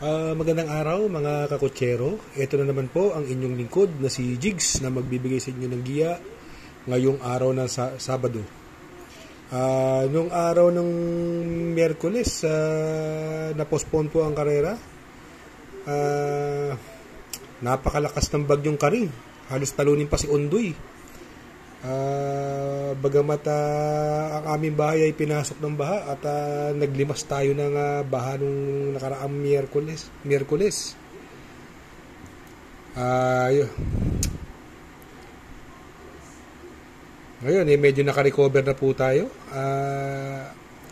Magandang araw mga kakutsero. Ito na naman po ang inyong lingkod na si Jigs na magbibigay sa inyo ng giya ngayong araw ng Sabado. Nung araw ng Miyerkules, na-postpone po ang karera. Napakalakas ng bagyong Karing. Halos talunin pa si Ondoy. Bagamat ang aming bahay ay pinasok ng baha at naglimas tayo ng baha nung nakaraang Miyerkules. Ngayon medyo naka-recover na po tayo.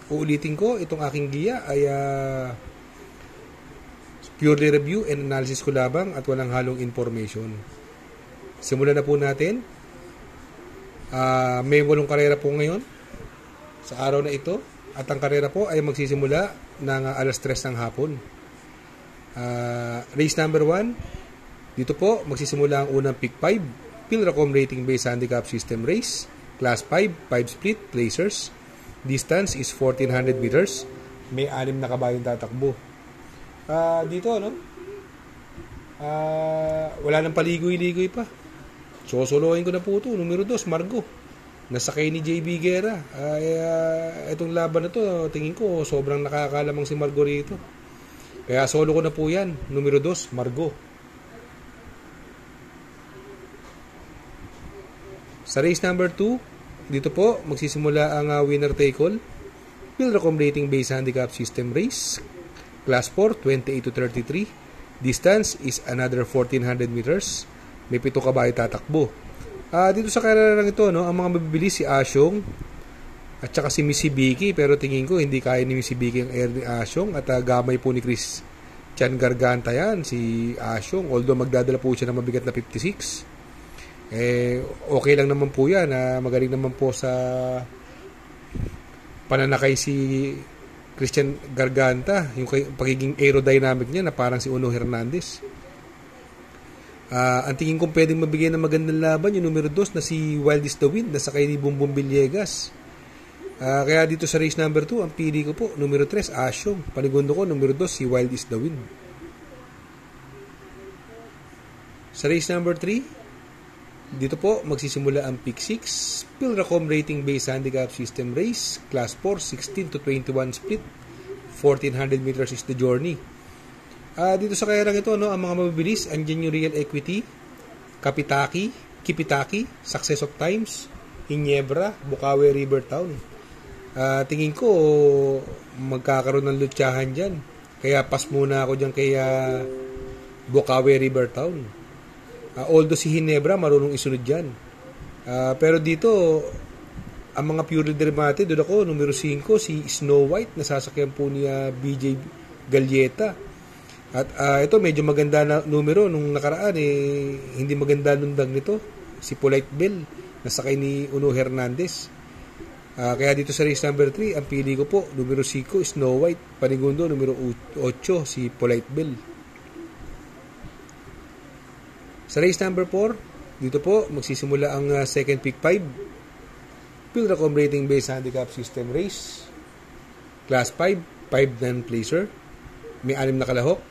Uulitin ko, itong aking giya ay purely review and analysis ko labang at walang halong information. Simulan na po natin. May 8 karera po ngayon sa araw na ito at ang karera po ay magsisimula ng alas 3 ng hapon. Race number 1, dito po magsisimula ang unang pick 5, Pilracom rating based handicap system race, class 5, 5 split placers. Distance is 1400 meters. May 6 na kabayong tatakbo. Dito wala nang paligoy-ligoy pa. Sosolohin ko na po ito. Numero 2, Margo. Nasakay ni JB Guerra. Itong laban na to, tingin ko, sobrang nakakalamang si Margo rito. Kaya solo ko na po yan. Numero 2, Margo. Sa race number 2, dito po, magsisimula ang winner take all. Pilracom rating based handicap system race. Class 4, 28 to 33. Distance is another 1400 meters. May 7 kabayo tatakbo. Dito sa karera ito, ang mga mabibilis si Asyong at saka si Missy Vicky, pero tingin ko hindi kaya ni Missy Vicky ang air ni Asyong at gamay po ni Christian Garganta yan, si Asyong, although magdadala po siya ng mabigat na 56. Okay lang naman po yan, magaling naman po sa pananakay si Christian Garganta, yung pagiging aerodynamic niya na parang si Uno Hernandez. Ang tingin kong pwedeng mabigay ng magandang laban yung numero 2 na si Wild is the Wind na sakay ni Bumbum Villegas. Kaya dito sa race number 2 ang pili ko po numero 3 Asyong, panigundo ko numero 2 si Wild is the Wind. Sa race number 3 dito po magsisimula ang pick 6, Pilracom rating based handicap system race, class 4, 16 to 21 split, 1400 meters is the journey. Dito sa karerang ito, ang mga mabibilis, andyan yung Real Equity, Kipitaki, Success of Times, Ginebra, Bukawi River Town. Tingin ko, magkakaroon ng lutsahan dyan. Kaya pass muna ako dyan kay Bukawi River Town. Although si Ginebra, marunong isunod dyan. Pero dito, ang mga purely dramatic, doon ako, numero 5, si Snow White, nasasakyan po niya BJ Galleta. At ito medyo maganda na numero nung nakaraan hindi maganda lundag nito si Polite Bell nasakay ni Uno Hernandez. Kaya dito sa race number 3 ang pili ko po numero 5 Snow White, panigundo numero 8 si Polite Bell. Sa race number 4 dito po magsisimula ang second pick 5, Pilracom rating based handicap system race, class 5 non-placer. May 6 na kalahok.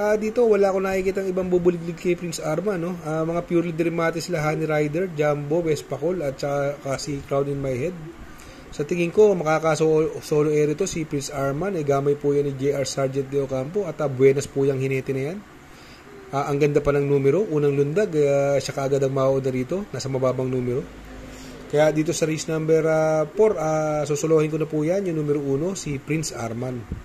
Dito wala ko nakikita ang ibang bubuliglig kay Prince Arman, mga purely dramatic sila, Honey Rider, Jumbo, Westpacol at saka si Crown in My Head. Sa tingin ko makaka-solo air ito si Prince Arman, gamay po yan ni JR Sargent de Ocampo at buenas po yung hinete na yan. Ang ganda pa ng numero, unang lundag, siya kaagad ang mauuna rito, nasa mababang numero. Kaya dito sa race number 4, susuluhin ko na po yan, yung numero 1, si Prince Arman.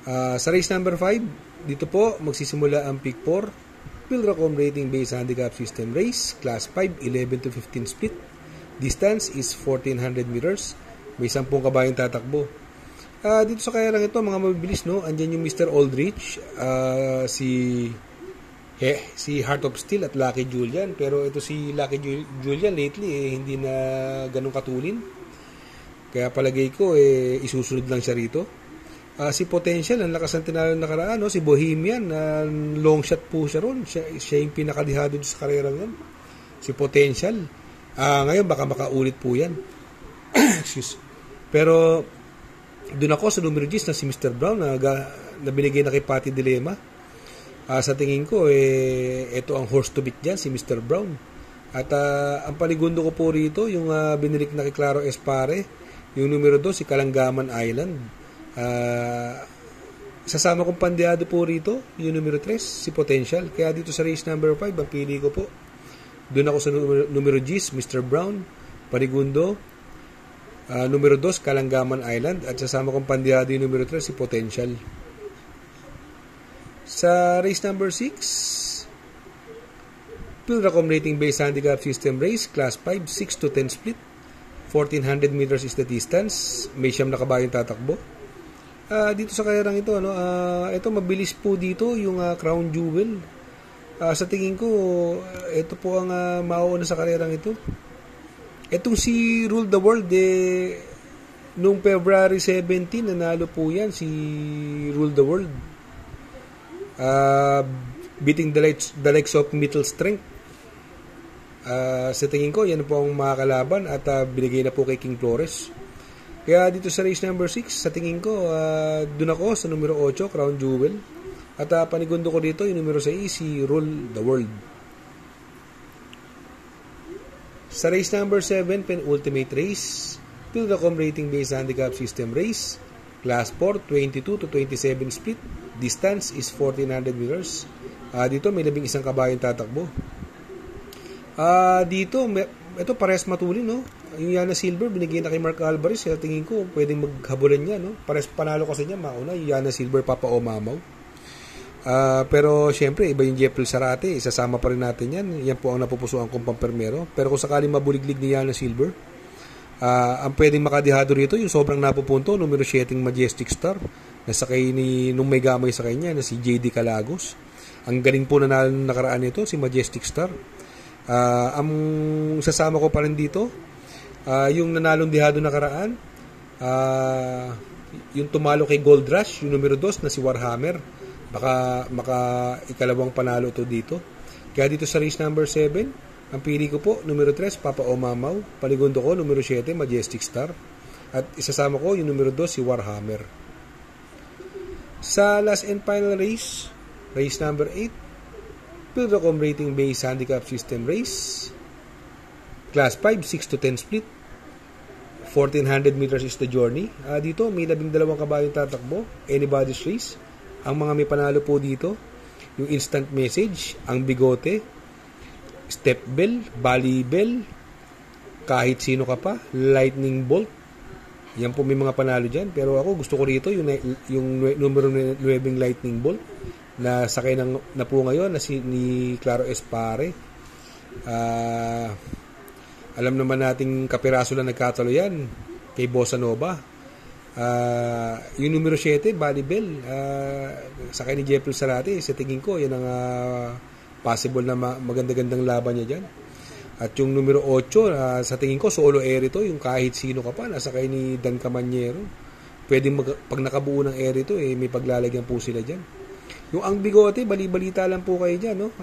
Sa race number 5, dito po magsisimula ang pick 4, Pilracom rating based handicap system race, class 5, 11 to 15 split. Distance is 1400 meters. May 10 kabayong tatakbo. Dito sa kaya lang ito, mga mabibilis, andyan yung Mr. Aldrich, si Heart of Steel at Lucky Julian. Pero ito si Lucky Julian lately hindi na ganun katulin. Kaya palagay ko isusunod lang siya rito. Si Potential, ang lakas ng tinalo na nakaraan, si Bohemian, long shot po siya ron. Siya yung pinakadihado sa karera yan. Si Potential. Ngayon, baka makaulit po yan. Excuse. Pero, Doon ako sa numero 10 na si Mr. Brown na binigay na kay Patty Dilema. Sa tingin ko, ito ang horse to beat dyan, si Mr. Brown. At ang panigundo ko po rito, yung binilik na kay Claro Espare, yung numero 2, si Kalangaman Island. Sasama kong pandiado po rito, yung numero 3, si Potential. Kaya dito sa race number 5, ang pili ko po. Doon ako sa numero 10, Mr. Brown, panigundo. Numero 2, Kalangaman Island. At sasama kong pandiado yung numero 3, si Potential. Sa race number 6, Pilracom rating based handicap system race, class 5, 6 to 10 split. 1,400 meters is the distance. May siyam na kabayong tatakbo. Dito sa karerang ito, ito mabilis po dito yung Crown Jewel. Sa tingin ko, ito po ang mauuna sa karerang ito. Itong si Rule the World, noong February 17, nanalo po yan si Rule the World. Beating the likes of Middle Strength. Sa tingin ko, yan po ang makakalaban at binigay na po kay King Flores. Kaya dito sa race number 6, sa tingin ko, dun ako sa numero 8, Crown Jewel. At panigundo ko dito, yung numero 6, si Rule the World. Sa race number 7, penultimate race, Pilracom rating based handicap system race, class 4, 22 to 27 split. Distance is 1,400 meters. Dito may 11 kabayong tatakbo. Dito, ito parehas matulin, no? Yung Yana Silver, binigyan na kay Mark Alvarez. Kaya tingin ko, pwedeng maghabulan niya, no? Parehas panalo kasi niya, mauna. Yung Yana Silver, Papa Omamaw. Pero, syempre, iba yung Jeffrey Sarate. Isasama pa rin natin yan. Yan po ang napupusuan kong pampermero. Pero kung sakaling mabuliglig ni Yana Silver, ang pwedeng makadihado rito, yung sobrang napupunto, numero 7 Majestic Star. Nasakay nung may gamay sa kanya na si JD Calagos. Ang galing po na nakaraan nito, si Majestic Star. Ang sasama ko pa rin dito, yung nanalong dihado nakaraan, yung tumalo kay Gold Rush, yung numero 2 na si Warhammer. Baka ikalawang panalo to dito. Kaya dito sa race number 7, ang pili ko po, numero 3, Papa Omamaw. Paligundo ko, numero 7, Majestic Star. At isasama ko, yung numero 2, si Warhammer. Sa last and final race, race number 8, Pilracom rating based handicap system race, class 5, 6 to 10 split. 1,400 meters is the journey. Dito, may 12 kabayong tatakbo. Anybody's race. Ang mga may panalo po dito, yung instant message, ang bigote, step bell, bali bell, kahit sino ka pa, lightning bolt. Yan po may mga panalo dyan. Pero ako gusto ko rito yung numero 9 lightning bolt na sakay na po ngayon ni Claro Espare. Alam naman nating kapiraso lang nagkatalo yan kay Bossa Nova. Yung numero 7, Bali Bell, sakay ni Jeffrey Sarate. Sa tingin ko, yan ang possible na maganda-gandang laban niya dyan. At yung numero 8, sa tingin ko, solo air ito, yung kahit sino ka pa, nasakay ni Dan Camanyero. Pwedeng pag nakabuo ng air ito, may paglalagyan po sila dyan. Yung ang bigote, bali-balita lang po kayo dyan, no?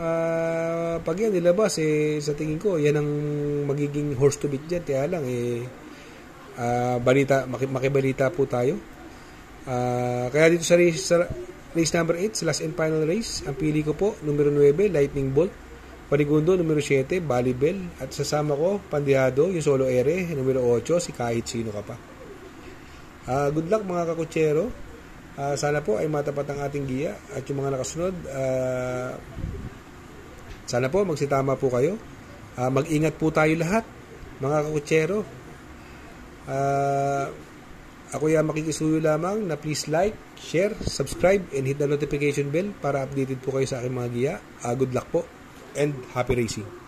Pag yan nilabas, sa tingin ko, yan ang magiging horse to beat dyan. Kaya lang, makibalita po tayo. Kaya dito sa race number 8, sa last and final race, ang pili ko po, numero 9, Lightning Bolt. Panigundo, numero 7, Bali Bell. At sasama ko, pandihado, yung solo ere, numero 8, si kahit sino ka pa. Good luck mga kakutsero. Sana po ay matapat ang ating giya. At yung mga nakasunod, sana po magsitama po kayo. Mag-ingat po tayo lahat, mga kakutsero. Ako yung makikisuyo lamang na please like, share, subscribe, and hit the notification bell para updated po kayo sa aking mga giya. Good luck po and happy racing.